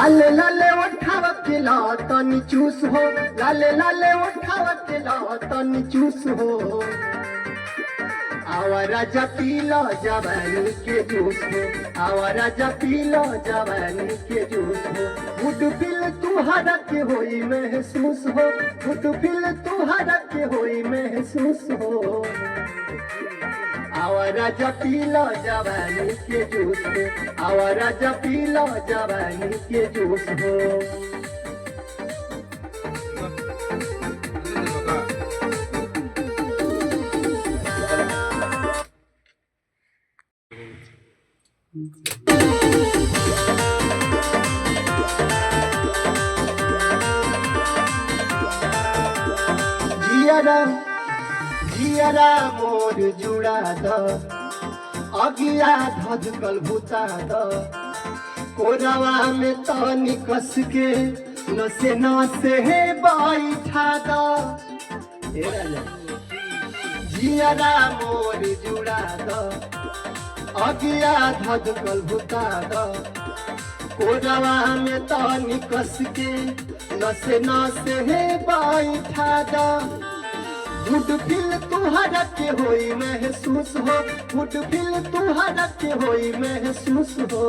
लाले लाले उठाव के ला तनी चूस हो, लाले लाले उठाव के ला तनी चूस हो। आवा राजा पी लो जवानी के जूस हो, आवा राजा पी लो जवानी के जूस हो। गुड फील तुहरा के होई महसूस हो, गुड फील तुहरा के होई महसूस हो। आवा राजा पी लो जवानी के जूस हो, आवा राजा पी लो जवानी के जूस हो। जियरा मोर जुड़ा द अगिया धधकल भूता द कोरावा में तनी कस के नसे नसे हे बैठा द। जियरा मोर जुड़ा द अगिया धधकल भूता द कोरावा में तनी कस के नसे नसे हे बैठा द। गुड फील तुहरा के होई महसूस हो, गुड फील तुहरा के होई महसूस हो।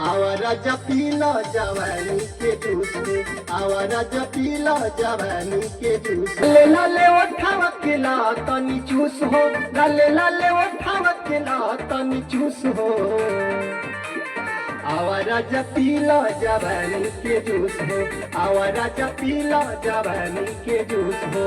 आवा राजा पी लो जवानी के जूस हो, आवा राजा पी लो जवानी के जूस। लाले लाले उठाव के ला तनी चूस हो, लाले लाले उठाव के ला तनी चूस हो। आवा राजा पी लो जवानी के जूस हो, आवा राजा पी लो जवानी के जूस हो।